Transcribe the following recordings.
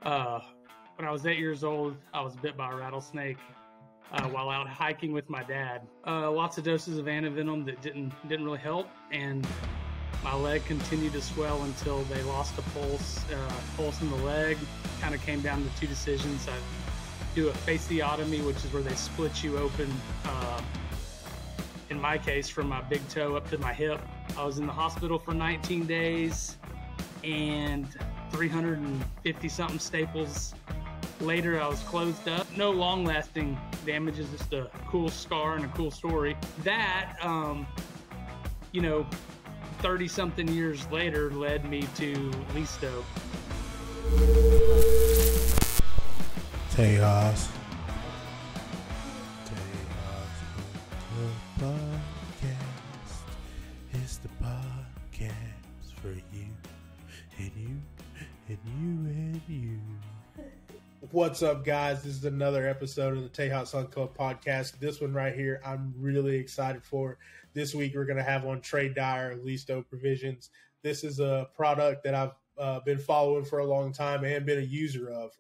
Uh, when I was 8 years old, I was bit by a rattlesnake while out hiking with my dad. Lots of doses of antivenom that didn't really help, and my leg continued to swell until they lost a pulse in the leg. Kind of came down to two decisions. I do a fasciotomy, which is where they split you open. In my case, from my big toe up to my hip. I was in the hospital for 19 days and 350 something staples later. I was closed up. No long lasting damages, just a cool scar and a cool story. That, 30 something years later led me to Listo. Tejas. It's the podcast for you and you and you and you. What's up, guys? This is another episode of the Tejas Hunt Club podcast. This one right here, I'm really excited for. This week, we're going to have on Trey Dyer of Listo Provisions. This is a product that I've been following for a long time and been a user of.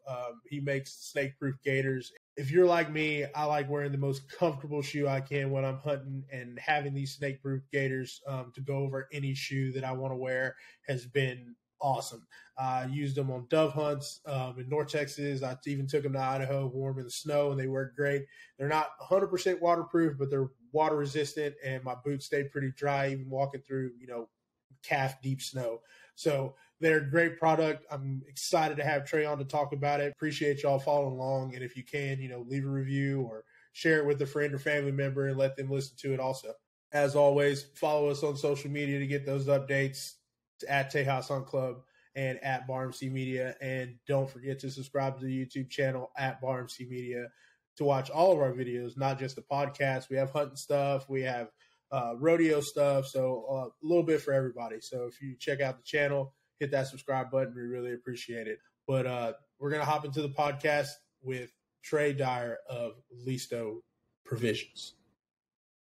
He makes snake-proof gaiters. If you're like me, I like wearing the most comfortable shoe I can when I'm hunting, and having these snake-proof gaiters to go over any shoe that I want to wear has been awesome. I used them on dove hunts in North Texas. I even took them to Idaho, warm in the snow, and they work great. They're not 100% waterproof, but they're water resistant, and my boots stayed pretty dry even walking through, calf deep snow. So they're a great product. I'm excited to have Trey on to talk about it. Appreciate y'all following along. And if you can, leave a review or share it with a friend or family member and let them listen to it also. As always, follow us on social media to get those updates at Tejas Hunt Club and at BarMC Media. And don't forget to subscribe to the YouTube channel at BarMC Media to watch all of our videos, not just the podcast. We have hunting stuff. We have rodeo stuff. So a little bit for everybody. So if you check out the channel, hit that subscribe button. We really appreciate it. But we're going to hop into the podcast with Trey Dyer of Listo Provisions.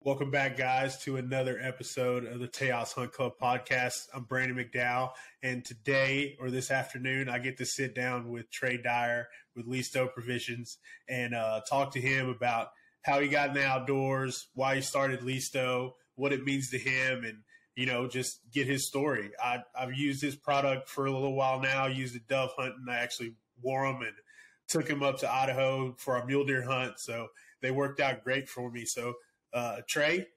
Welcome back, guys, to another episode of the Tejas Hunt Club podcast. I'm Brandon McDow, and today, or this afternoon, I get to sit down with Trey Dyer with Listo Provisions and talk to him about how he got in the outdoors, why he started Listo, what it means to him, and, just get his story. I've used his product for a little while now. I used a dove hunt, and I actually wore them and took him up to Idaho for a mule deer hunt, so they worked out great for me. So, Trey,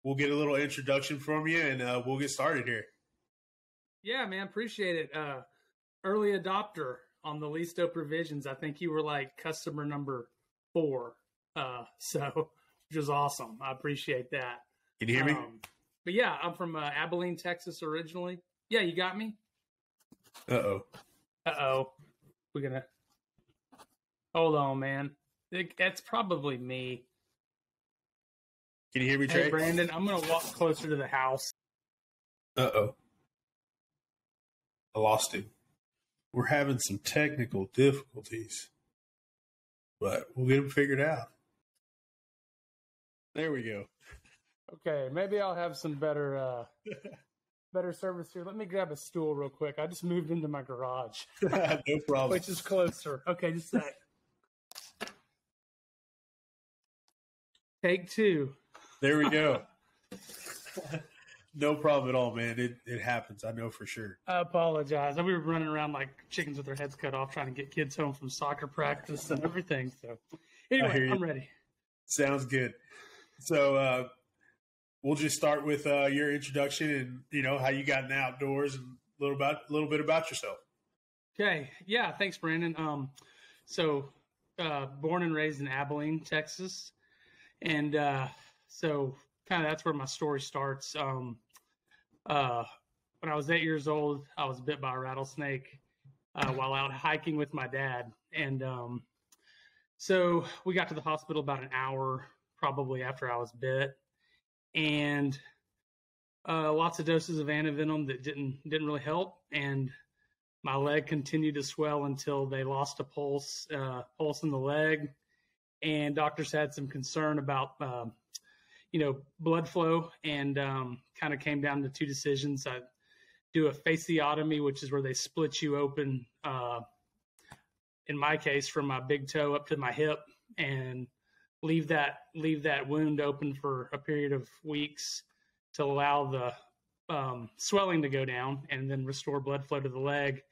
we'll get a little introduction from you, and we'll get started here. Yeah, man, appreciate it. Early adopter on the Listo Provisions. I think you were like customer number 4. Which is awesome. I appreciate that. Can you hear me? But yeah, I'm from Abilene, Texas originally. Yeah, you got me? Uh-oh. We're going to... Hold on, man. That's probably me. Can you hear me, Trey? Hey, Brandon, I'm going to walk closer to the house. Uh-oh. I lost him. We're having some technical difficulties, but we'll get them figured out. There we go. Okay, maybe I'll have some better service here. Let me grab a stool real quick. I just moved into my garage. No problem. Which is closer. Okay, just a sec. Take 2. There we go. No problem at all, man. It happens. I know for sure. I apologize. We were running around like chickens with their heads cut off trying to get kids home from soccer practice and everything. So anyway, I'm ready. Sounds good. So we'll just start with your introduction and, how you got in the outdoors and a little bit about yourself. Okay. Yeah. Thanks, Brandon. Born and raised in Abilene, Texas. And so kind of that's where my story starts. When I was 8 years old, I was bit by a rattlesnake while out hiking with my dad. And so we got to the hospital about an hour probably after I was bit. And lots of doses of antivenom that didn't really help. And my leg continued to swell until they lost a pulse in the leg. And doctors had some concern about blood flow, and kind of came down to two decisions. I do a fasciotomy, which is where they split you open in my case, from my big toe up to my hip, and leave that wound open for a period of weeks to allow the swelling to go down and then restore blood flow to the leg.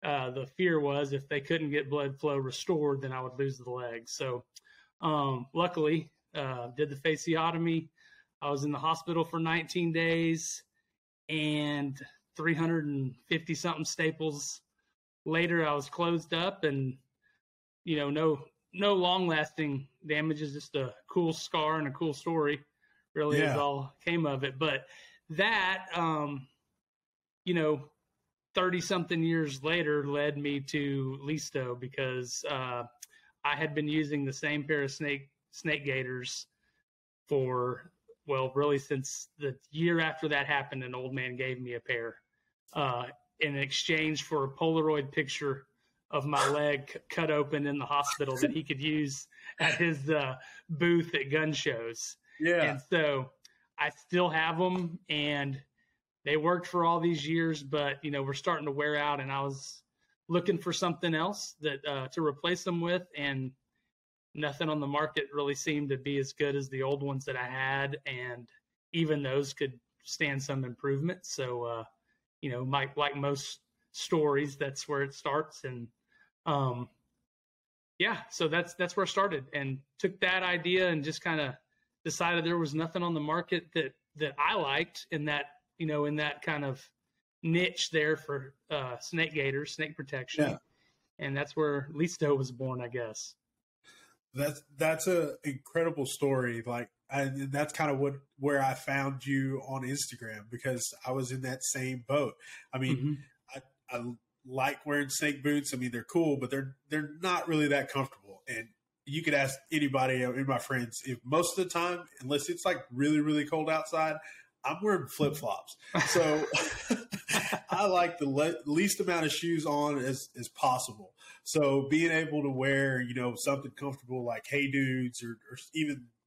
The fear was if they couldn't get blood flow restored, then I would lose the leg. So luckily, did the fasciotomy. I was in the hospital for 19 days and 350 something staples later. I was closed up, and no long lasting damages, just a cool scar and a cool story really is all came of it. But that 30 something years later led me to Listo, because I had been using the same pair of snake gaiters for, well, really since the year after that happened. An old man gave me a pair in exchange for a Polaroid picture of my leg cut open in the hospital that he could use at his booth at gun shows. Yeah. And so I still have them, and they worked for all these years, but we're starting to wear out, and I was looking for something else that to replace them with, and nothing on the market really seemed to be as good as the old ones that I had, and even those could stand some improvement. So, like most stories, that's where it starts, and so that's where I started, and took that idea and just kind of decided there was nothing on the market that I liked in that kind of niche there for snake gaiters, snake protection. Yeah. And that's where Listo was born, I guess. That's a incredible story. Like, that's kind of where I found you on Instagram, because I was in that same boat. I mean, I like wearing snake boots. I mean, they're cool, but they're not really that comfortable. And you could ask anybody in my friends, if most of the time, unless it's like really, really cold outside, I'm wearing flip flops. So I like the least amount of shoes on as possible. So being able to wear, something comfortable like Hey Dudes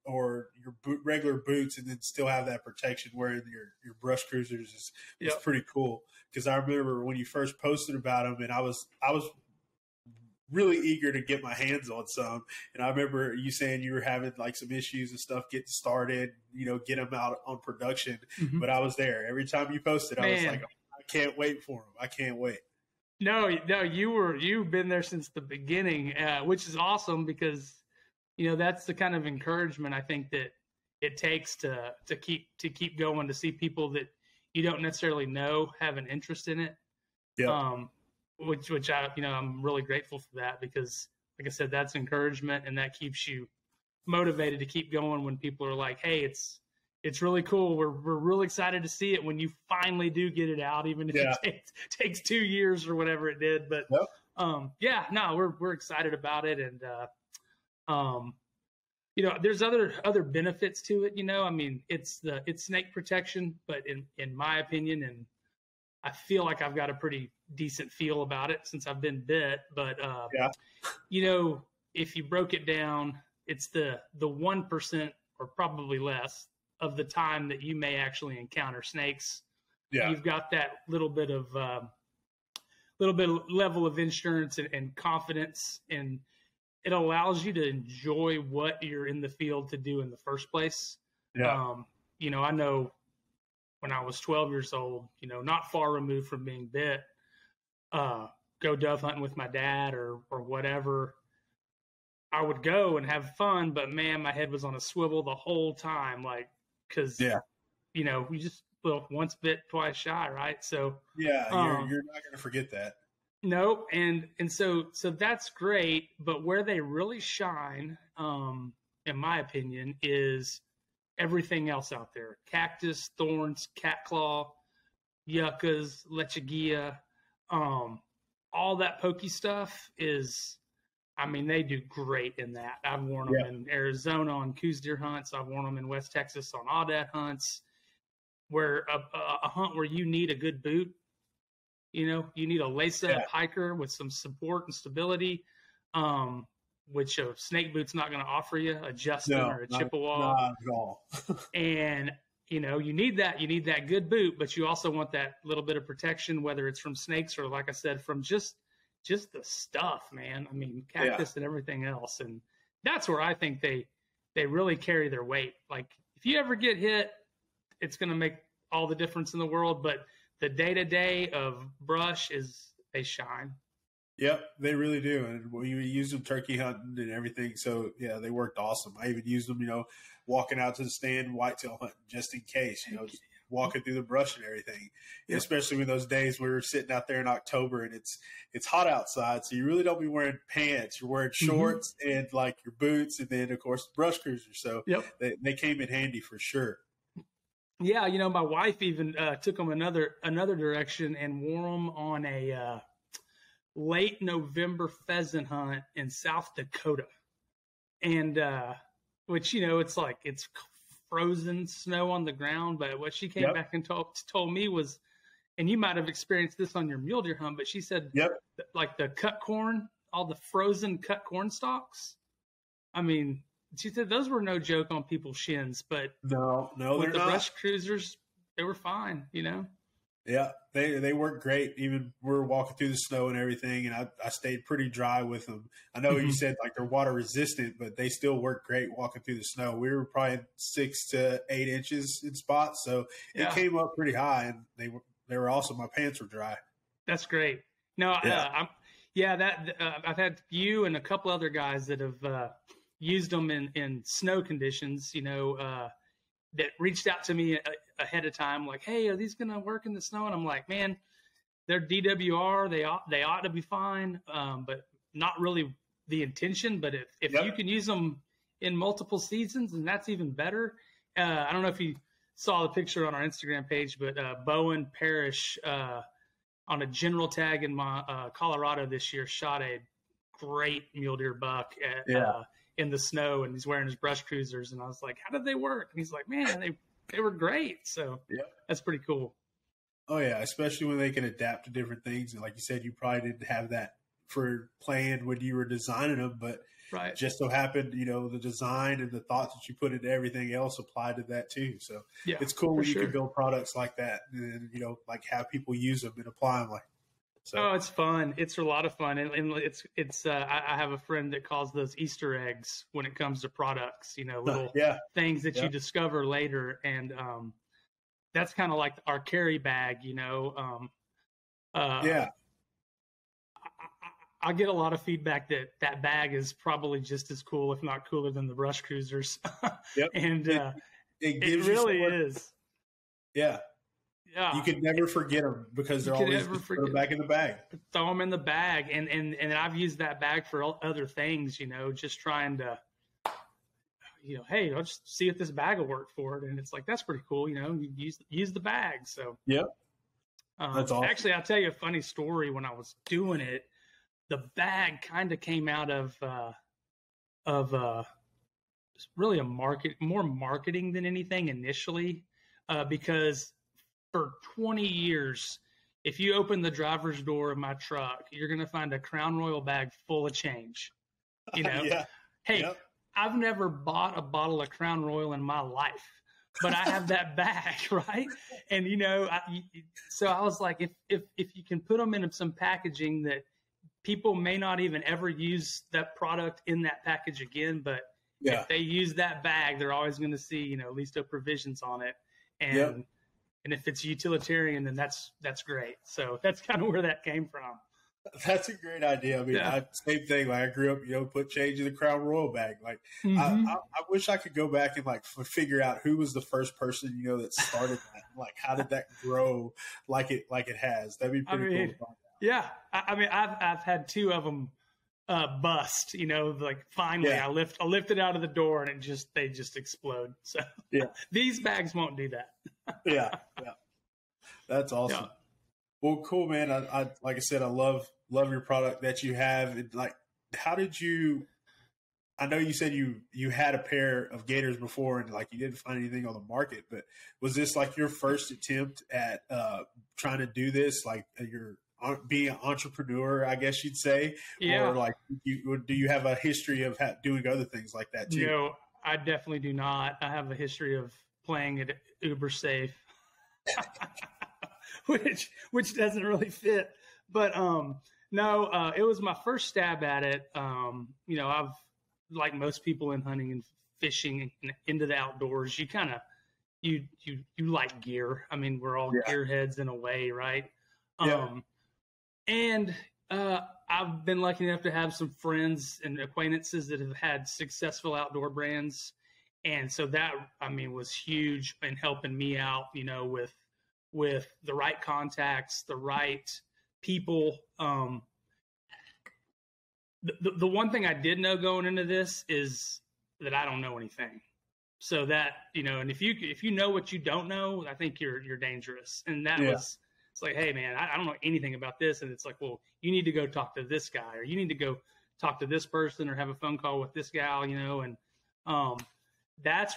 or your regular boots, and then still have that protection wearing your brush cruisers is pretty cool. Because I remember when you first posted about them, and I was really eager to get my hands on some. And I remember you saying you were having like some issues and stuff getting started, get them out on production. Mm-hmm. But I was there every time you posted. I was like, I can't wait for them. I can't wait. No, you've been there since the beginning, which is awesome, because that's the kind of encouragement I think that it takes to keep going, to see people that you don't necessarily know have an interest in it. Yeah. Which I, I'm really grateful for that, because like I said, that's encouragement, and that keeps you motivated to keep going when people are like, hey, it's really cool. We're really excited to see it when you finally do get it out, even if it takes 2 years or whatever it did. But we're excited about it. And, there's other benefits to it. I mean, it's snake protection, but in my opinion, and I feel like I've got a pretty decent feel about it since I've been bit. But, if you broke it down, it's the 1% or probably less of the time that you may actually encounter snakes. Yeah. You've got that little bit of level of insurance and confidence, and it allows you to enjoy what you're in the field to do in the first place. Yeah. I know when I was 12 years old, not far removed from being bit, go dove hunting with my dad or whatever. I would go and have fun, but man, my head was on a swivel the whole time. Like, cause you just, once bit, twice shy. Right. So you're not going to forget that. No. And so that's great. But where they really shine, in my opinion, is everything else out there: cactus, thorns, catclaw, yuccas, lechuguilla, all that pokey stuff is, I mean, they do great in that. I've worn them in Arizona on coos deer hunts. I've worn them in West Texas on aoudad hunts, where a hunt where you need a good boot. You need a lace-up hiker with some support and stability, which a snake boot's not going to offer you, a Justin or a Chippewa. Not at all. And, you need that good boot, but you also want that little bit of protection, whether it's from snakes or, like I said, from just just the stuff, man. I mean, cactus and everything else. And that's where I think they really carry their weight. Like if you ever get hit, it's going to make all the difference in the world. But the day-to-day of brush they shine. Yep, they really do. And we use them turkey hunting and everything. So, yeah, they worked awesome. I even used them, walking out to the stand, whitetail hunting, just in case, just walking through the brush and everything. Yep. Especially when those days we were sitting out there in October and it's hot outside. So you really don't be wearing pants. You're wearing shorts and like your boots and then, of course, the brush cruiser. So they came in handy for sure. Yeah, my wife even took them another direction and wore them on a late November pheasant hunt in South Dakota. And which, it's like it's frozen snow on the ground. But what she came back and told me was, and you might have experienced this on your mule deer hunt, but she said, like the cut corn, all the frozen cut corn stalks. I mean, she said those were no joke on people's shins, but no, with the brush cruisers, they were fine, Yeah, they work great. Even we're walking through the snow and everything, and I stayed pretty dry with them. I know you said like they're water resistant, but they still work great walking through the snow. We were probably 6 to 8 inches in spots, so it came up pretty high, and they were awesome. My pants were dry. That's great. No, I've had you and a couple other guys that have used them in snow conditions. That reached out to me ahead of time, like, "Hey, are these going to work in the snow?" And I'm like, "Man, they're DWR. They ought to be fine, but not really the intention. But if you can use them in multiple seasons, and that's even better." I don't know if you saw the picture on our Instagram page, but Bowen Parrish on a general tag in Colorado this year shot a great mule deer buck in the snow, and he's wearing his brush cruisers. And I was like, "How did they work?" And he's like, "Man, they were great." So that's pretty cool. Oh yeah, especially when they can adapt to different things. And like you said, you probably didn't have that for planned when you were designing them, but just so happened, the design and the thoughts that you put into everything else applied to that too. So it's cool when you can build products like that and, like have people use them and apply them like. So. Oh, it's fun. It's a lot of fun. And it's I have a friend that calls those Easter eggs when it comes to products, little things that you discover later. And that's kind of like our carry bag, I get a lot of feedback that bag is probably just as cool, if not cooler than the brush cruisers. And it really is. Yeah. Yeah, you can never forget them because they're always back in the bag. Throw them in the bag, and I've used that bag for other things. Just trying to, hey, I'll just see if this bag will work for it. And it's like that's pretty cool. You use the bag. So that's awesome. Actually, I'll tell you a funny story. When I was doing it, the bag kind of came out of really more marketing than anything initially, because for 20 years, if you open the driver's door of my truck, you're going to find a Crown Royal bag full of change. I've never bought a bottle of Crown Royal in my life, but I have that bag, right? And, so I was like, if you can put them in some packaging that people may not even ever use that product in that package again, but if they use that bag, they're always going to see, Listo provisions on it. And if it's utilitarian, then that's great. So that's kind of where that came from. That's a great idea. I mean, same thing. Like I grew up, put change in the Crown Royal bag. Like I wish I could go back and like figure out who was the first person, that started that. Like, how did that grow like it has? That'd be pretty cool. Yeah. I mean, I've had 2 of them bust, like finally I lift it out of the door and they just explode. So these bags won't do that. yeah. That's awesome. Well, cool, man. I like I said, I love your product that you have. And like, how did you, I know you said you had a pair of Gaiters before and like you didn't find anything on the market, but was this like your first attempt at trying to do this? Like you're being an entrepreneur, I guess you'd say, or like, do you have a history of doing other things like that too? No, I definitely do not. I have a history of playing it uber safe, which doesn't really fit. But No, it was my first stab at it. I've, like most people in hunting and fishing and into the outdoors, you kind of, you like gear. I mean, we're all gearheads in a way, right? And I've been lucky enough to have some friends and acquaintances that have had successful outdoor brands. And so that, I mean, was huge in helping me out, with the right contacts, the right people. The one thing I did know going into this is that I don't know anything. So that, and if you know what you don't know, I think you're dangerous. And that was, it's like, hey man, I don't know anything about this. And it's like, well, you need to go talk to this guy, or you need to go talk to this person, or have a phone call with this gal, and that's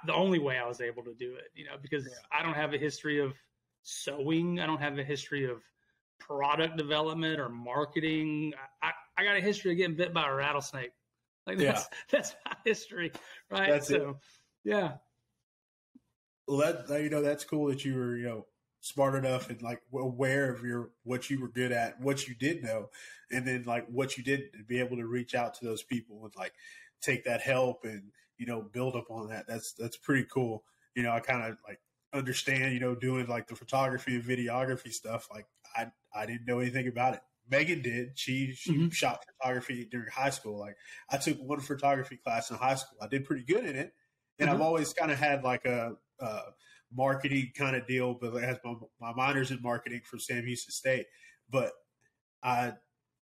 the only way I was able to do it, because I don't have a history of sewing. I don't have a history of product development or marketing. I got a history of getting bit by a rattlesnake. Like that's my history, right? That's so, it. Yeah. Well, that's cool that you were, smart enough and like aware of what you were good at, what you did know, and then like what you didn't, and be able to reach out to those people and like take that help and build up on that. That's pretty cool. I kind of like understand, doing like the photography and videography stuff. Like I didn't know anything about it. Megan did. She shot photography during high school. Like I took one photography class in high school. I did pretty good in it, and I've always kind of had like a marketing kind of deal. But I had my minors in marketing from Sam Houston State, but I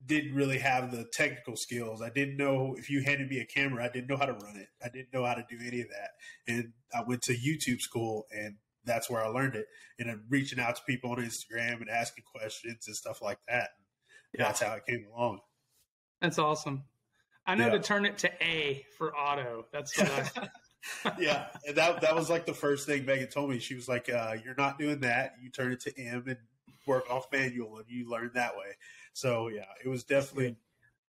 didn't really have the technical skills. I didn't know, if you handed me a camera, I didn't know how to run it. I didn't know how to do any of that. And I went to YouTube school, and that's where I learned it. And I'm reaching out to people on Instagram and asking questions and stuff like that. That's how it came along. That's awesome. I know to turn it to A for auto. That's what Yeah. And that was like the first thing Megan told me. She was like, you're not doing that. You turn it to M and work off manual, and you learn that way. So yeah, it was definitely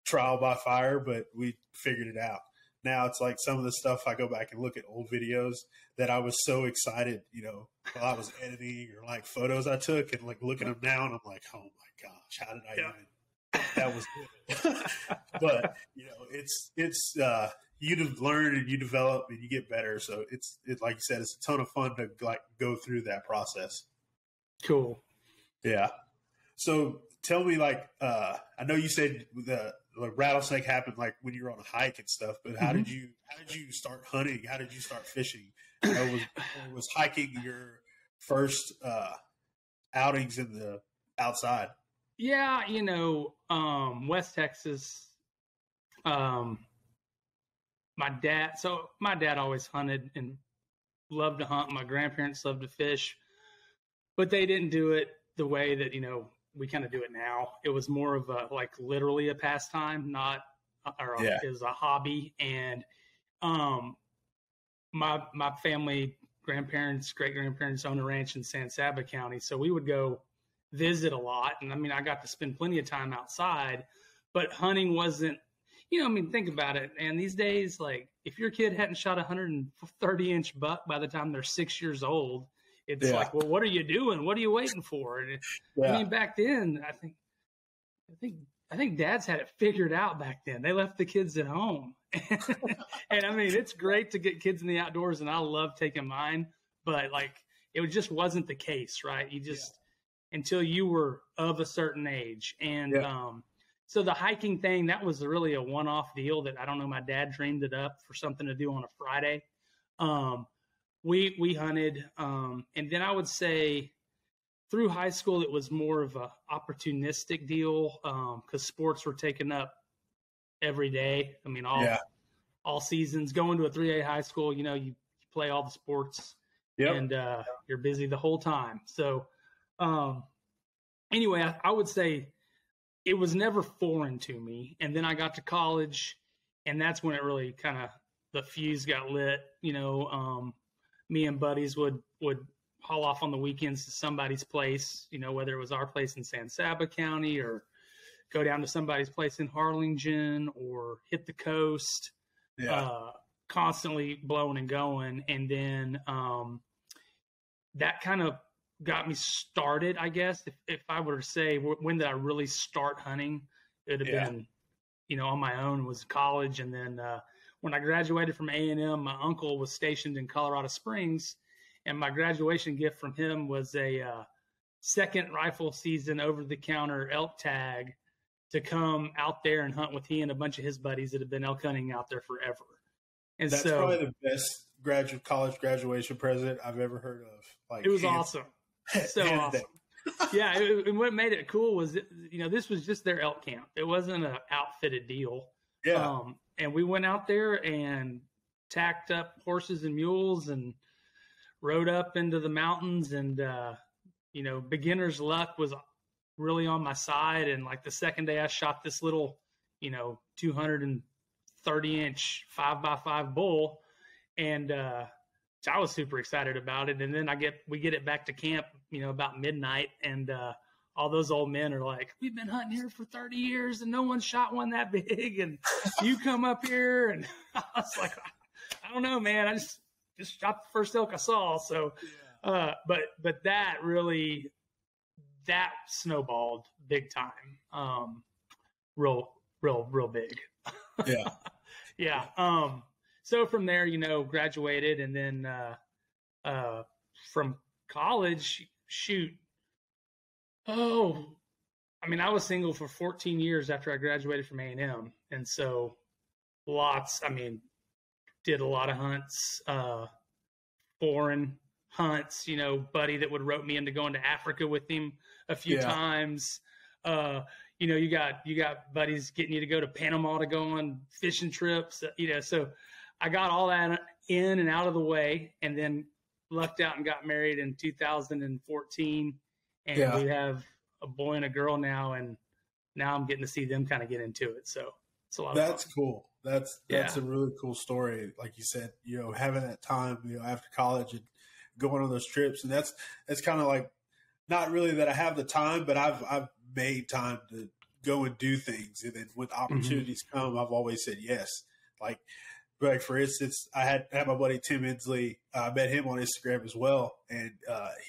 trial by fire, but we figured it out. Now it's like some of the stuff, I go back and look at old videos that I was so excited, while I was editing, or like photos I took, and like looking them now, and I'm like, oh my gosh, how did I even? That was good. But it's you learn and you develop and you get better. So it's like you said, it's a ton of fun to like go through that process. Cool. Yeah. So tell me, like, I know you said the rattlesnake happened like when you were on a hike and stuff, but how did you start hunting? How did you start fishing? Was hiking your first outings in the outside? Yeah, West Texas. My dad always hunted and loved to hunt. My grandparents loved to fish, but they didn't do it the way that, we kind of do it now. It was more of a, like, literally a pastime, it was a hobby. And my family, grandparents, great grandparents owned a ranch in San Saba County. So we would go visit a lot. And I mean, I got to spend plenty of time outside, but hunting wasn't, think about it. And these days, like, if your kid hadn't shot a 130-inch buck by the time they're 6 years old, it's like, well, what are you doing? What are you waiting for? And I mean, back then, I think dads had it figured out back then. They left the kids at home. And I mean, it's great to get kids in the outdoors, and I love taking mine, but like, it just wasn't the case, right? You just, until you were of a certain age. And, so the hiking thing, that was really a one-off deal that I don't know, my dad dreamed it up for something to do on a Friday. We hunted, and then I would say through high school, it was more of a opportunistic deal, because sports were taken up every day. I mean, all seasons. Going to a 3A high school, you play all the sports, and you're busy the whole time. So anyway, I would say it was never foreign to me. And then I got to college, and that's when it really kind of, the fuse got lit. Me and buddies would haul off on the weekends to somebody's place, whether it was our place in San Saba County, or go down to somebody's place in Harlingen, or hit the coast, constantly blowing and going. And then that kind of got me started, I guess. If I were to say when did I really start hunting, it would have been, on my own, was college. And then when I graduated from A&M, my uncle was stationed in Colorado Springs, and my graduation gift from him was a second rifle season over-the-counter elk tag to come out there and hunt with he and a bunch of his buddies that have been elk hunting out there forever. And that's probably the best college graduation present I've ever heard of. Like, it was awesome. So awesome. Yeah. And what made it cool was, this was just their elk camp. It wasn't an outfitted deal. Yeah. And we went out there and tacked up horses and mules and rode up into the mountains, and, beginner's luck was really on my side. And like the second day I shot this little, 230-inch 5x5 bull, and I was super excited about it. And then we get it back to camp, about midnight, and all those old men are like, we've been hunting here for 30 years and no one shot one that big, and you come up here. And I was like, I don't know, man. I just shot the first elk I saw. So, but that snowballed big time. Real big. Yeah. Yeah. So from there, graduated, and then from college, I was single for 14 years after I graduated from A&M. And so did a lot of hunts, foreign hunts, buddy that would rope me into going to Africa with him a few times. You got buddies getting you to go to Panama to go on fishing trips, so I got all that in and out of the way, and then lucked out and got married in 2014. And we have a boy and a girl now, and now I'm getting to see them kind of get into it. So it's a lot of fun. That's cool. That's a really cool story. Like you said, having that time, after college and going on those trips. And that's kind of like, not really that I have the time, but I've made time to go and do things. And then when opportunities come, I've always said yes. Like for instance, I had my buddy Tim Inslee. I met him on Instagram as well, and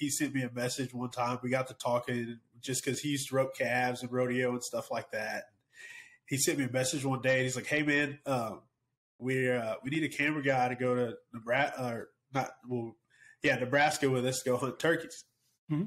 he sent me a message one time. We got to talking just because he used to rope calves and rodeo and stuff like that. He sent me a message one day, and he's like, "Hey man, we need a camera guy to go to Nebraska with us to go hunt turkeys." Mm-hmm.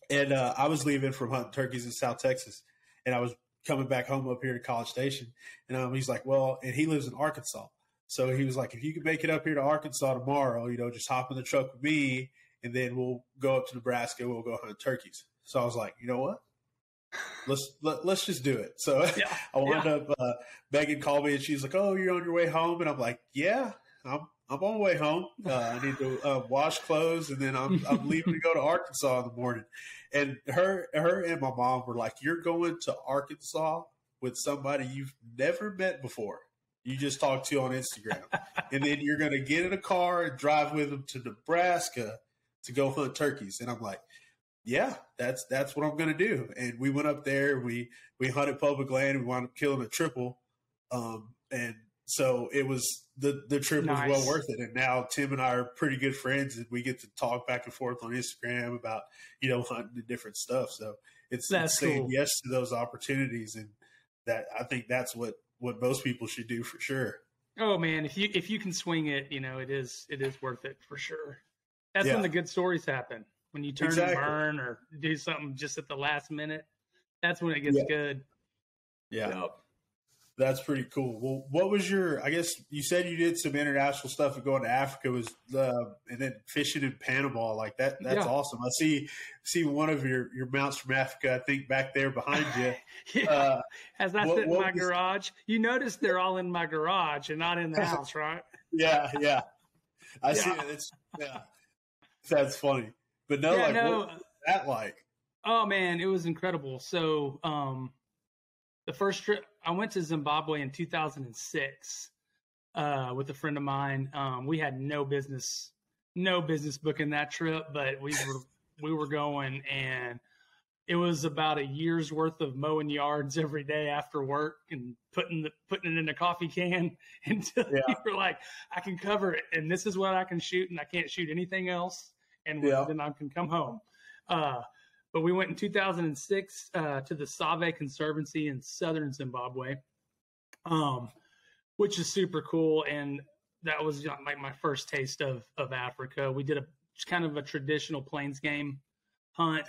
And I was leaving from hunting turkeys in South Texas, and I was coming back home up here to College Station. And he's like, "Well," and he lives in Arkansas. So he was like, "If you can make it up here to Arkansas tomorrow, just hop in the truck with me, and then we'll go up to Nebraska. We'll go hunt turkeys." So I was like, "You know what? Let's just do it." So I wound up, Megan called me, and she's like, "Oh, you're on your way home?" And I'm like, "Yeah, I'm on my way home. I need to wash clothes, and then I'm leaving to go to Arkansas in the morning." And her and my mom were like, "You're going to Arkansas with somebody you've never met before. You just talked to on Instagram. And then you're going to get in a car and drive with them to Nebraska to go hunt turkeys." And I'm like, "Yeah, that's what I'm going to do." And we went up there. We hunted public land. We wound up killing a triple. And so it was the trip was well worth it. And now Tim and I are pretty good friends, and we get to talk back and forth on Instagram about, hunting and different stuff. So it's saying yes to those opportunities. And that, I think that's what most people should do for sure. Oh man, if you can swing it, it is worth it for sure. That's when the good stories happen. When you turn and burn or do something just at the last minute, that's when it gets good. Yeah. Yep. That's pretty cool. Well, what was I guess you said you did some international stuff and going to Africa and then fishing in Panama. Like that's awesome. I see one of your mounts from Africa, I think back there behind you. As I sit in my garage, you notice they're all in my garage and not in the house, right? Yeah. I see it. That's funny. But what was that like? Oh man, it was incredible. So, the first trip, I went to Zimbabwe in 2006 with a friend of mine. We had no business booking that trip, but we were going, and it was about a year's worth of mowing yards every day after work and putting it in a coffee can until you were like, I can cover it, and this is what I can shoot, and I can't shoot anything else, and then I can come home. But we went in 2006 to the Save Conservancy in southern Zimbabwe, which is super cool. And that was like my first taste of Africa. We did kind of a traditional plains game hunt,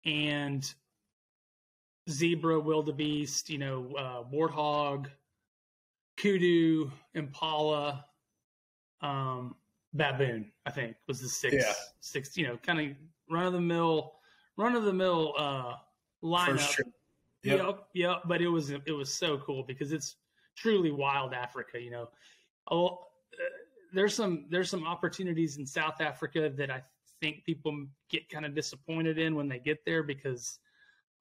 and zebra, wildebeest, warthog, kudu, impala, baboon, I think was the six, kind of run of the mill lineup. Yep. But it was so cool because it's truly wild Africa. There's some opportunities in South Africa that I think people get kind of disappointed in when they get there, because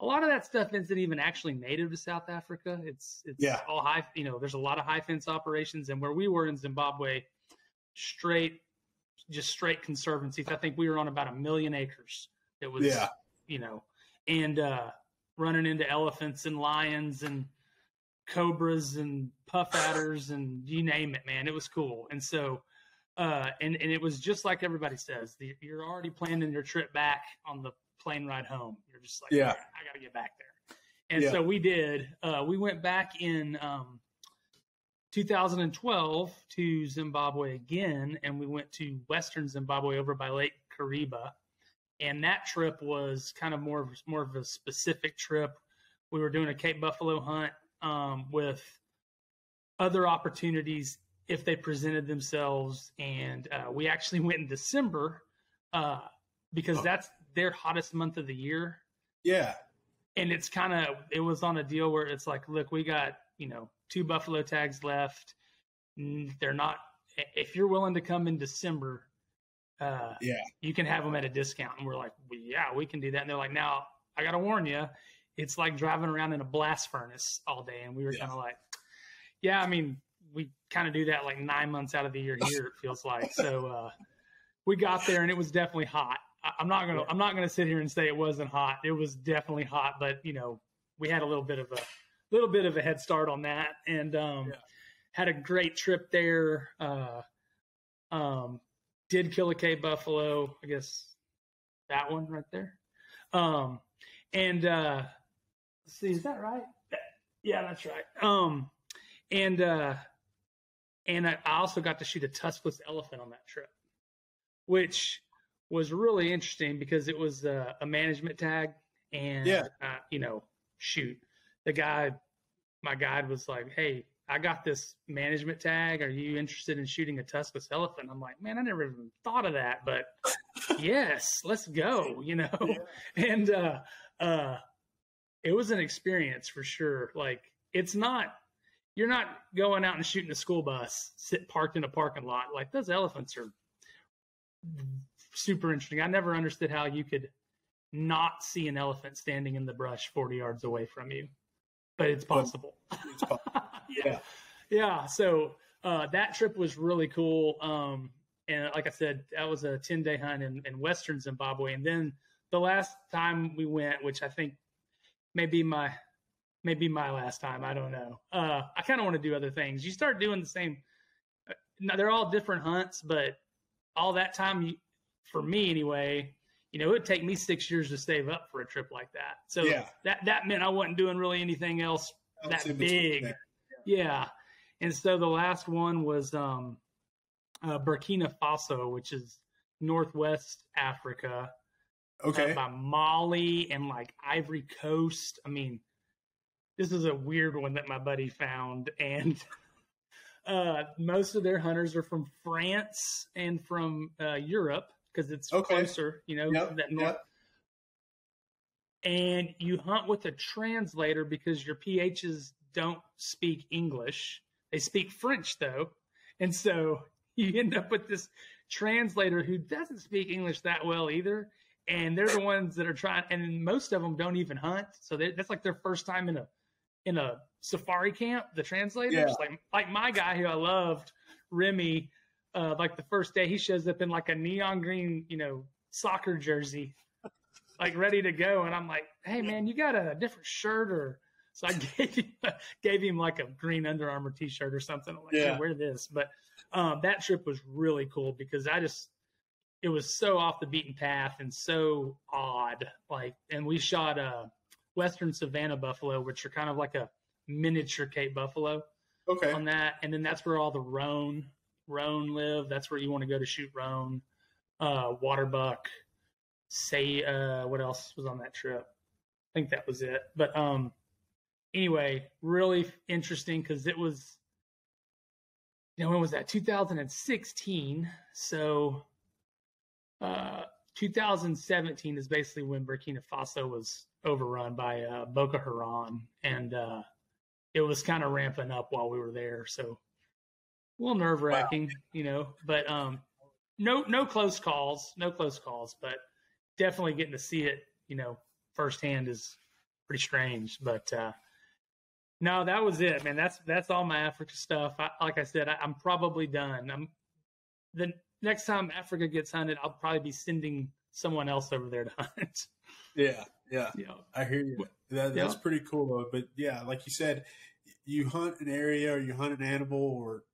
a lot of that stuff isn't even actually native to South Africa. It's all high, there's a lot of high fence operations. And where we were in Zimbabwe, straight conservancies. I think we were on about 1 million acres. It was, and running into elephants and lions and cobras and puff adders and you name it, man. It was cool. And so, and it was just like everybody says, you're already planning your trip back on the plane ride home. You're just like, I got to get back there. And so we did. We went back in 2012 to Zimbabwe again, and we went to Western Zimbabwe over by Lake Kariba. And that trip was kind of more of a specific trip. We were doing a Cape Buffalo hunt with other opportunities if they presented themselves. And we actually went in December because that's their hottest month of the year. Yeah. And it was on a deal where it's like, look, we got, 2 buffalo tags left. They're not, if you're willing to come in December, you can have them at a discount. And we're like, well, yeah, we can do that. And they're like, now I got to warn you, it's like driving around in a blast furnace all day. And we were kind of like, we kind of do that like 9 months out of the year here, it feels like. So we got there and it was definitely hot. I'm not gonna sit here and say it wasn't hot. It was definitely hot, but we had a little bit of a head start on that, and had a great trip there. Did kill a Cape buffalo, I guess that one right there. And let's see, is that right? Yeah, that's right. And I also got to shoot a tuskless elephant on that trip, which was really interesting because it was a management tag. And, my guide was like, hey, I got this management tag. Are you interested in shooting a tuskless elephant? I'm like, man, I never even thought of that, but yes, let's go, And it was an experience for sure. Like, you're not going out and shooting a school bus parked in a parking lot. Like, those elephants are super interesting. I never understood how you could not see an elephant standing in the brush 40 yards away from you, but it's possible. It's possible. Yeah. So that trip was really cool. And like I said, that was a 10-day hunt in Western Zimbabwe. And then the last time we went, which I think may be my last time, I don't know. I kind of want to do other things. You start doing the same. They're all different hunts, but all that time, for me anyway, it would take me 6 years to save up for a trip like that. So that meant I wasn't doing really anything else that big. Yeah. And so the last one was Burkina Faso, which is Northwest Africa. Okay. By Mali and like Ivory Coast. I mean, this is a weird one that my buddy found. And most of their hunters are from France and from Europe because it's closer, that north. And you hunt with a translator because your PHs don't speak English. They speak French, though. And so you end up with this translator who doesn't speak English that well either. And they're the ones that are trying, and most of them don't even hunt. So that's like their first time in a safari camp, the translators. Like my guy who I loved, Remy, like the first day he shows up in like a neon green, soccer jersey, like ready to go. And I'm like, hey man, you got a different shirt or, so I gave him like a green Under Armour t-shirt or something. I'm like, hey, wear this. But that trip was really cool because it was so off the beaten path and so odd. Like, and we shot Western Savannah buffalo, which are kind of like a miniature Cape buffalo. Okay. On that, and then that's where all the roan live. That's where you want to go to shoot roan, waterbuck. Say, what else was on that trip? I think that was it. But anyway, really interesting because it was, when was that? 2016. So 2017 is basically when Burkina Faso was overrun by Boko Haram, and it was kind of ramping up while we were there. So a little nerve wracking, but no close calls, but definitely getting to see it, firsthand is pretty strange. But no, that was it, man. That's all my Africa stuff. Like I said, I'm probably done. The next time Africa gets hunted, I'll probably be sending someone else over there to hunt. Yeah. I hear you. That's pretty cool, though. But yeah, like you said, you hunt an area or you hunt an animal or,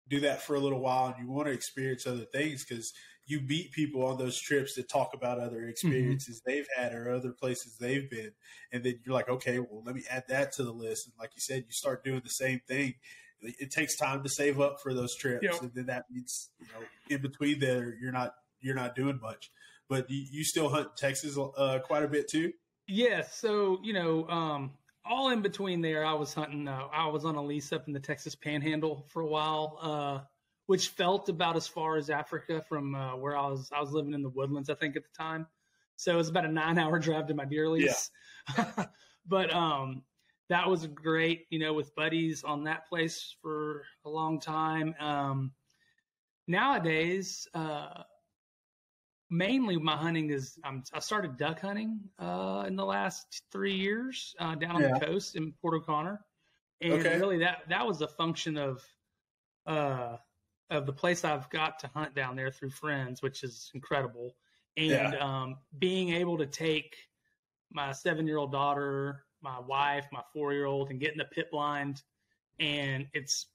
do that for a little while and you want to experience other things because you meet people on those trips that talk about other experiences they've had or other places they've been. And then you're like, okay, well, let me add that to the list. And like you said, you start doing the same thing. It takes time to save up for those trips. And then that means, in between there, you're not doing much. But you still hunt Texas quite a bit too? Yes. So, all in between there, I was hunting. I was on a lease up in the Texas Panhandle for a while, which felt about as far as Africa from where I was. I was living in the Woodlands, I think, at the time. So it was about a 9-hour drive to my deer lease. Yeah. But that was great, with buddies on that place for a long time. Nowadays, mainly my hunting is I started duck hunting in the last 3 years down on the coast in Port O'Connor, and really that was a function of the place I've got to hunt down there through friends, which is incredible, and being able to take my 7-year-old daughter, my wife, my 4-year-old, and getting the pit blind, and it's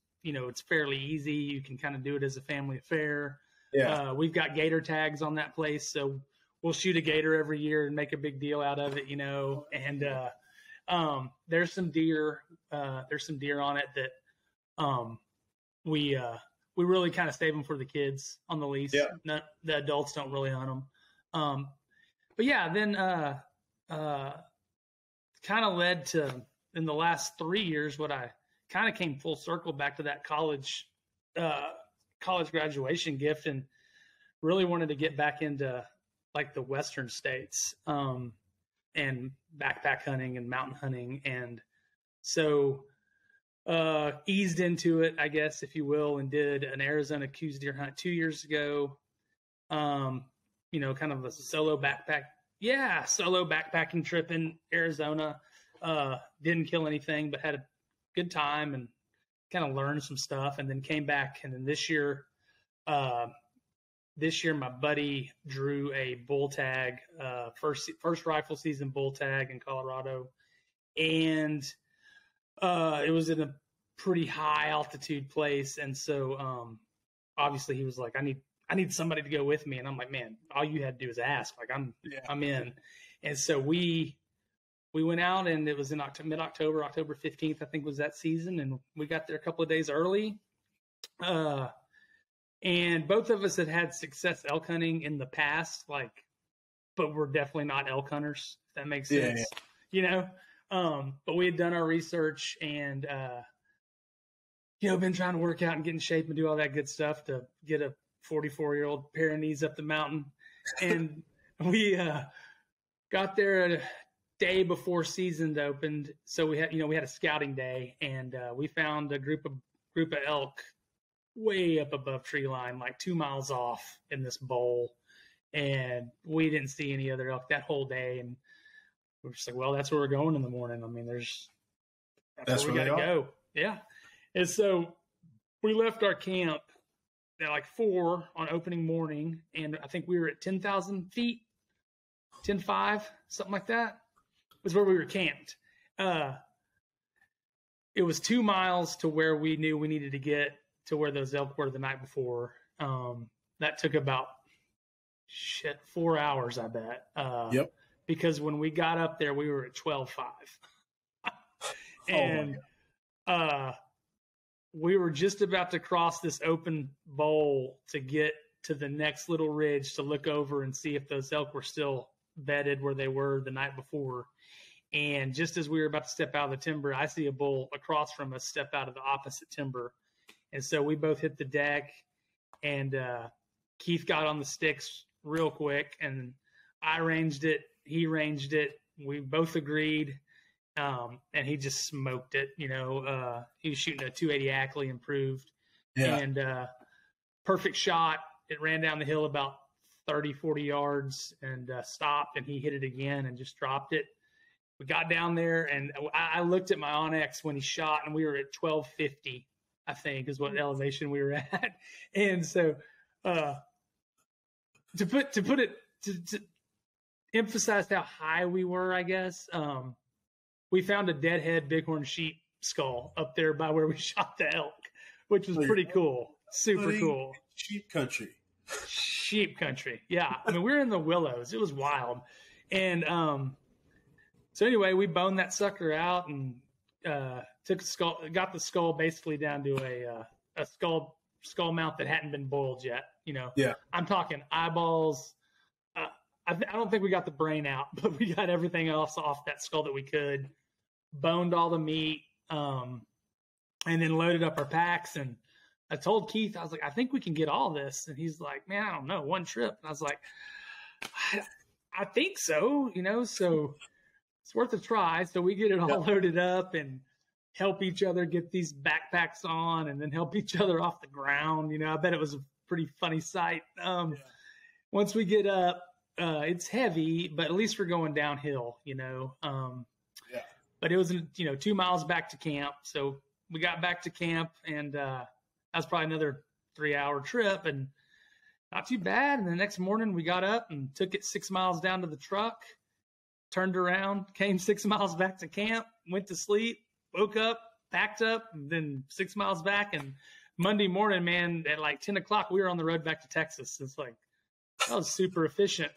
fairly easy. You can kind of do it as a family affair. Yeah, we've got gator tags on that place, so we'll shoot a gator every year and make a big deal out of it, And there's some deer on it that we really kind of save them for the kids on the lease. Yeah. The adults don't really hunt them. But yeah, then kind of led to in the last 3 years what I kind of came full circle back to that college graduation gift and really wanted to get back into like the Western states and backpack hunting and mountain hunting. And so eased into it, I guess, if you will, and did an Arizona Coues deer hunt 2 years ago. Kind of a solo backpacking trip in Arizona. Didn't kill anything, but had a good time and kind of learned some stuff, and then came back. And then this year my buddy drew a bull tag, first rifle season bull tag in Colorado, and it was in a pretty high altitude place. And so obviously he was like, I need somebody to go with me, and I'm like, man, all you had to do is ask. Like I'm in. And so we went out, and it was in mid-October, October 15th, I think was that season. And we got there a couple of days early. And both of us had success elk hunting in the past, but we're definitely not elk hunters, if that makes sense. Yeah. But we had done our research and, been trying to work out and get in shape and do all that good stuff to get a 44-year-old pair of knees up the mountain. And we got there a day before season opened. So we had a scouting day, and we found a group of elk way up above tree line, like 2 miles off in this bowl. And we didn't see any other elk that whole day. And we're just like, well, that's where we're going in the morning. I mean, that's where we got to go. Yeah. And so we left our camp at like 4 on opening morning. And I think we were at 10,000 feet, 10,500, something like that was where we were camped. It was 2 miles to where we knew we needed to get to where those elk were the night before. that took about 4 hours, I bet. Yep. Because when we got up there, we were at 12.5. And we were just about to cross this open bowl to get to the next little ridge to look over and see if those elk were still bedded where they were the night before. And just as we were about to step out of the timber, I see a bull across from us step out of the opposite timber. And so we both hit the deck, and Keith got on the sticks real quick, and I ranged it. He ranged it. We both agreed, and he just smoked it. He was shooting a 280 Ackley improved, and perfect shot. It ran down the hill about 30, 40 yards and stopped, and he hit it again and just dropped it. We got down there, and I looked at my Onyx when he shot, and we were at 1250, I think, is what elevation we were at. And so to emphasize how high we were, I guess, we found a deadhead bighorn sheep skull up there by where we shot the elk, which was pretty cool. Super cool. Sheep country. Sheep country. Yeah. I mean, we were in the willows. It was wild. And so anyway, we boned that sucker out and got the skull basically down to a skull mount that hadn't been boiled yet. Yeah. I'm talking eyeballs. I don't think we got the brain out, but we got everything else off that skull that we could. Boned all the meat, and then loaded up our packs. And I told Keith, I was like, I think we can get all this. And he's like, man, I don't know, one trip. And I was like, I think so, so it's worth a try. So we get it all loaded up and help each other get these backpacks on, and then help each other off the ground. I bet it was a pretty funny sight. Once we get up, it's heavy, but at least we're going downhill, but it was, 2 miles back to camp. So we got back to camp, and that was probably another 3-hour trip, and not too bad. And the next morning we got up and took it 6 miles down to the truck, turned around, came 6 miles back to camp, went to sleep, woke up, packed up, and then 6 miles back. And Monday morning, man, at like 10 o'clock, we were on the road back to Texas. It's like, that was super efficient.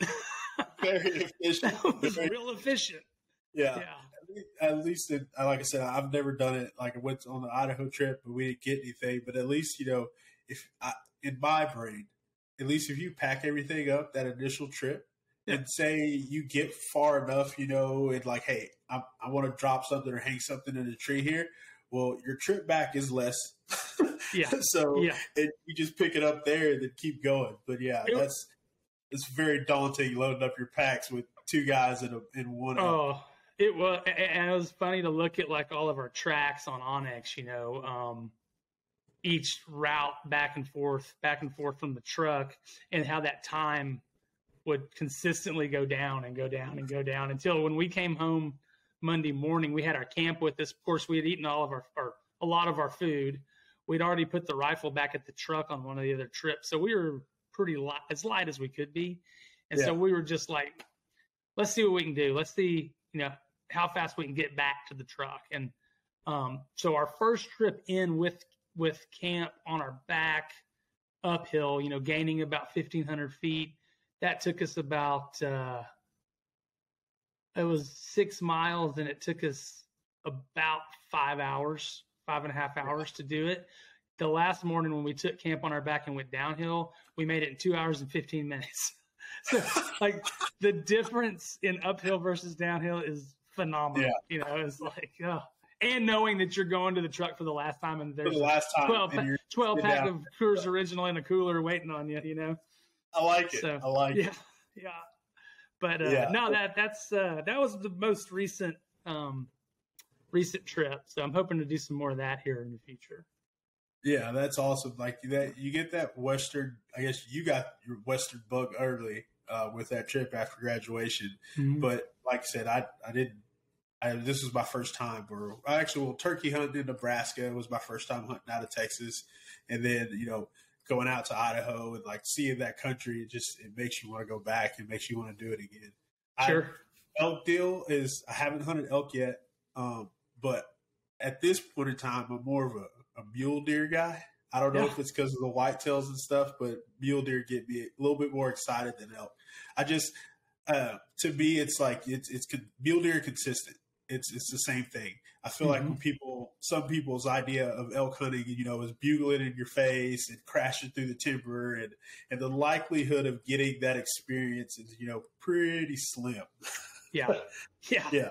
Very efficient. That was real efficient. Yeah. At least, like I said, I've never done it. Like I went on the Idaho trip, but we didn't get anything. But at least, in my brain, at least if you pack everything up that initial trip, and say you get far enough, and like, hey, I want to drop something or hang something in a tree here. Well, your trip back is less. So and you just pick it up there and then keep going. But it's very daunting loading up your packs with two guys in one. Oh, it was, and it was funny to look at like all of our tracks on Onyx. Each route back and forth from the truck, and how that time would consistently go down and go down and go down until when we came home Monday morning, we had our camp with us. Of course, we had eaten all of a lot of our food. We'd already put the rifle back at the truck on one of the other trips. So we were pretty light, as light as we could be. And so we were just like, let's see what we can do. Let's see, how fast we can get back to the truck. And so our first trip in with camp on our back uphill, gaining about 1,500 feet, that took us about, it was 6 miles, and it took us about 5 hours, 5.5 hours to do it. The last morning when we took camp on our back and went downhill, we made it in 2 hours and 15 minutes. So like the difference in uphill versus downhill is phenomenal. It's like, and knowing that you're going to the truck for the last time, and there's 12 pack of Coors Original in a cooler waiting on you, I like it. So, I like it. Yeah. But no, that was the most recent trip. So I'm hoping to do some more of that here in the future. Yeah, that's awesome. Like that, you get that Western. I guess you got your Western bug early with that trip after graduation. Mm-hmm. But like I said, I didn't. This was my first time. Turkey hunting in Nebraska was my first time hunting out of Texas, and then going out to Idaho and like seeing that country, it makes you want to go back. It makes you want to do it again. Sure. Elk deal is I haven't hunted elk yet, but at this point in time, I'm more of a mule deer guy. I don't know if it's because of the whitetails and stuff, but mule deer get me a little bit more excited than elk. I just, to me, it's like it's mule deer consistent. It's the same thing. I feel like when some people's idea of elk hunting, is bugling in your face and crashing through the timber, and the likelihood of getting that experience is, pretty slim. Yeah. Yeah.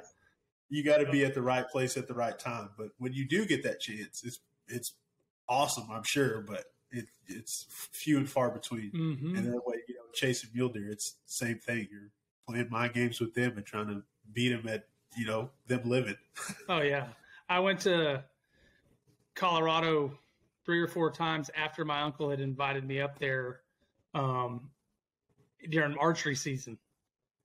You got to be at the right place at the right time. But when you do get that chance, it's awesome, I'm sure, but it's few and far between. And then when chasing mule deer, it's the same thing. You're playing mind games with them and trying to beat them at them living. Oh yeah, I went to Colorado 3 or 4 times after my uncle had invited me up there during archery season,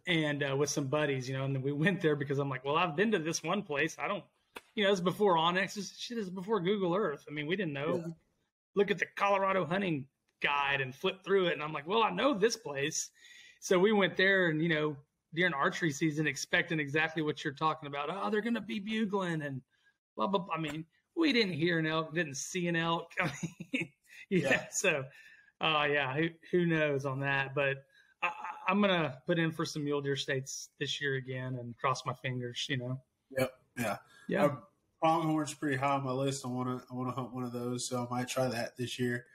and with some buddies, and then we went there because I'm like, well, I've been to this one place. I don't, it's before Onyx. This shit is before Google Earth. I mean, we didn't know. Yeah. Look at the Colorado hunting guide and flip through it, and I'm like, well, I know this place. So we went there, and during archery season, expecting exactly what you're talking about. Oh, they're going to be bugling and blah, blah, blah. I mean, we didn't hear an elk, didn't see an elk. I mean, So, who knows on that? But I'm going to put in for some mule deer states this year again and cross my fingers, Yep. Yeah. Pronghorn's pretty high on my list. I want to hunt one of those, so I might try that this year.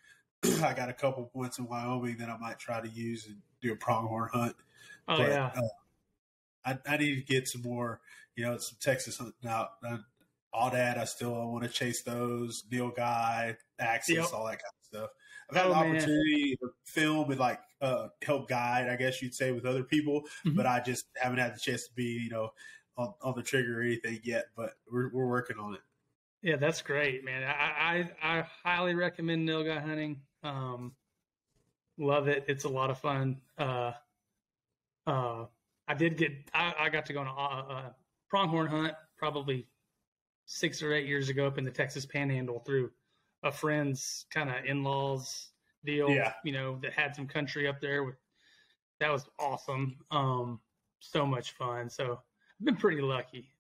I got a couple points in Wyoming that I might try to use and do a pronghorn hunt. Oh, but, yeah. I need to get some more, some Texas hunting out. Audad, I want to chase those. Neil Guy, Axis, all that kind of stuff. I've had an opportunity to film and help guide, I guess you'd say, with other people, but I just haven't had the chance to be, on the trigger or anything yet. But we're working on it. Yeah, that's great, man. I highly recommend Neil Guy hunting. Love it. It's a lot of fun. I got to go on a pronghorn hunt probably 6 or 8 years ago up in the Texas Panhandle through a friend's kind of in-laws deal, that had some country up there. That was awesome. So much fun. So I've been pretty lucky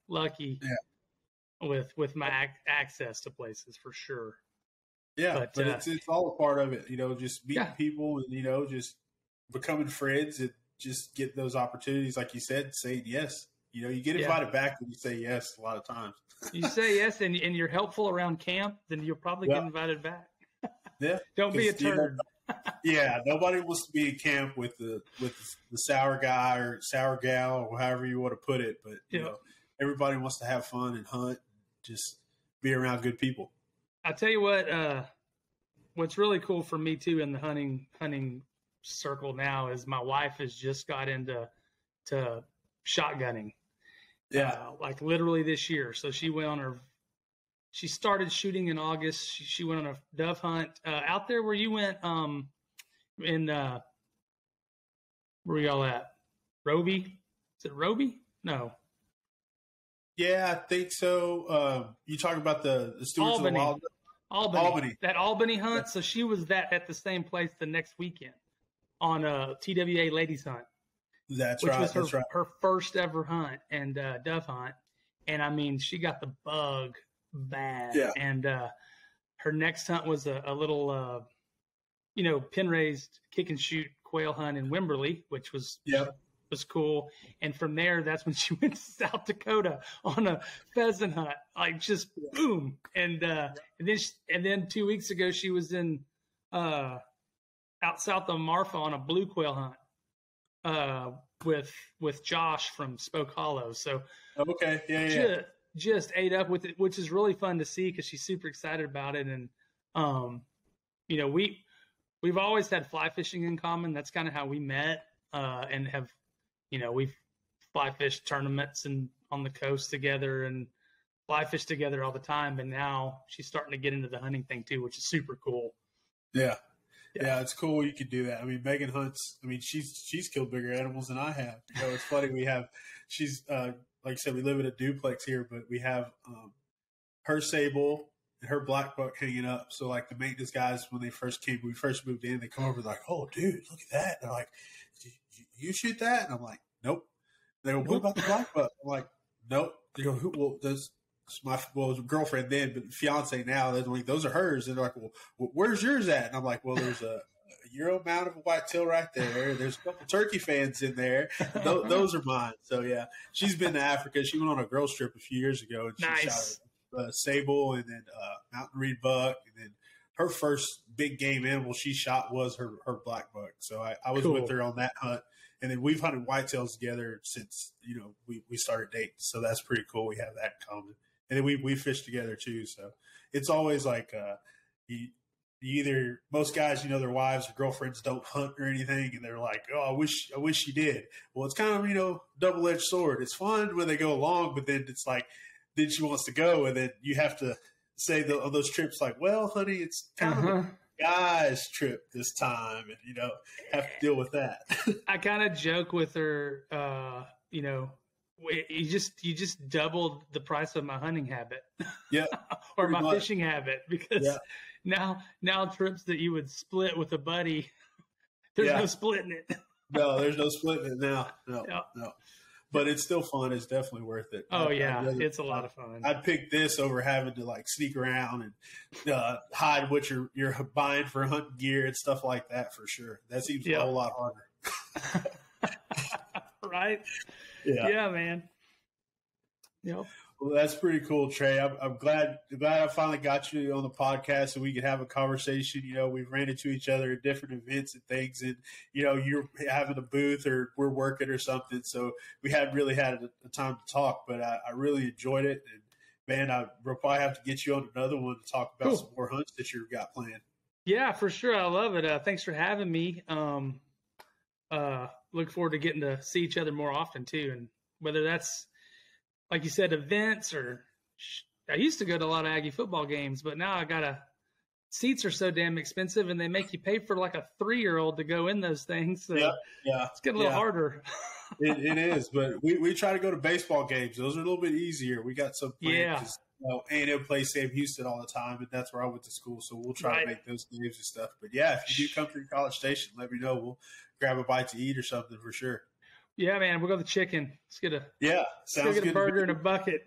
with my access to places for sure. Yeah, but it's all a part of it, just meeting people and, just becoming friends and just get those opportunities, like you said, saying yes. You get invited back when you say yes a lot of times. You say yes and you're helpful around camp, then you'll probably get invited back. Yeah. Don't be a turd. Nobody wants to be in camp with the sour guy or sour gal or however you want to put it. But, everybody wants to have fun and hunt, just be around good people. I tell you what, what's really cool for me too in the hunting circle now is my wife has just got into shotgunning. Like literally this year. So she started shooting in August. She went on a dove hunt out there where you went where y'all at? Roby? Is it Roby? No. Yeah, I think so. You talking about the Stewards Albany. of the Wild? Albany. That Albany hunt. So she was at the same place the next weekend on a TWA ladies hunt. Which was her first ever hunt and dove hunt. And I mean, she got the bug bad. Yeah. And her next hunt was a little, pin raised kick and shoot quail hunt in Wimberley, which was cool. And from there, that's when she went to South Dakota on a pheasant hunt, like just boom. And then 2 weeks ago, she was in out south of Marfa on a blue quail hunt. With Josh from Spoke Hollow. So just ate up with it, which is really fun to see because she's super excited about it. And we've always had fly fishing in common. That's kind of how we met and have we've fly fished tournaments and on the coast together and fly fish together all the time. But now she's starting to get into the hunting thing too, which is super cool. Yeah, it's cool you could do that. I mean, Megan hunts. I mean, she's killed bigger animals than I have. It's funny. She's like I said, we live in a duplex here, but we have her sable and her black buck hanging up. So like the maintenance guys, when we first moved in, they come over like, "Oh, dude, look at that!" They're like, "You shoot that?" And I'm like, "Nope." They go, "What about the black buck?" I'm like, "Nope." They go, "Well, does my girlfriend then, but fiance now. They're like, those are hers. And they're like, well, where's yours at? And I'm like, well, there's a Euro amount of whitetail right there. There's a couple turkey fans in there. Those are mine. So yeah, she's been to Africa. She went on a girls trip a few years ago, and she shot a sable and then mountain reed buck, and then her first big game animal she shot was her black buck. So I was with her on that hunt, and then we've hunted whitetails together since we started dating. So that's pretty cool. We have that in common, and then we fish together too. So it's always like either most guys, their wives or girlfriends don't hunt or anything, and they're like, "Oh, I wish you did." Well, it's kind of double-edged sword. It's fun when they go along, but then it's like, then she wants to go, and then you have to say on those trips, like, "Well, honey, it's kind of a guy's trip this time," and have to deal with that. I kind of joke with her, you just doubled the price of my hunting habit, yeah, or my fishing habit, because. Yeah. Now trips that you would split with a buddy, there's no splitting it. No, there's no splitting it now. No. But it's still fun. It's definitely worth it. Oh, it's a lot of fun. I'd pick this over having to sneak around and hide what you're buying for hunting gear and stuff like that, for sure. That seems a whole lot harder. Right? Yeah. Yeah, man. Yep. Well, that's pretty cool, Trey. I'm glad I finally got you on the podcast so we could have a conversation. We've ran into each other at different events and things, and you're having a booth or we're working or something, so we hadn't really had a time to talk. But I really enjoyed it, and man, we'll probably have to get you on another one to talk about some more hunts that you've got planned. Yeah, for sure. I love it. Thanks for having me. Look forward to getting to see each other more often too, and whether that's, like you said, events, or I used to go to a lot of Aggie football games, but now seats are so damn expensive, and they make you pay for like a 3-year-old to go in those things. So it's getting a little harder. It is, but we try to go to baseball games. Those are a little bit easier. We got some plans. A&M plays Sam Houston all the time, and that's where I went to school. So we'll try to make those games and stuff. But yeah, if you do come through College Station, let me know. We'll grab a bite to eat or something for sure. Yeah, man, we'll go to the chicken. Let's get a burger and a bucket.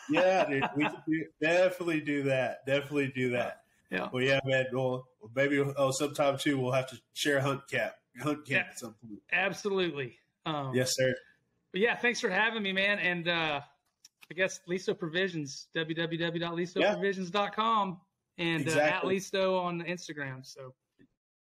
Yeah, dude, we can definitely do that. Yeah. Well, yeah, man. Well, maybe sometime too we'll have to share a hunt camp at some point. Absolutely. Yes, sir. But yeah, thanks for having me, man. And I guess Listo Provisions, www.listoprovisions.com, and at Listo on Instagram. So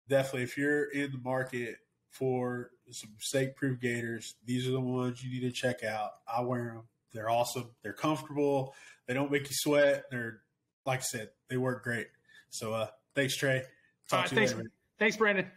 definitely, if you're in the market for some stake-proof gaiters, these are the ones you need to check out. I wear them. They're awesome. They're comfortable. They don't make you sweat. They're, like I said, they work great. So thanks, Trey. Talk to you later. Thanks, Brandon.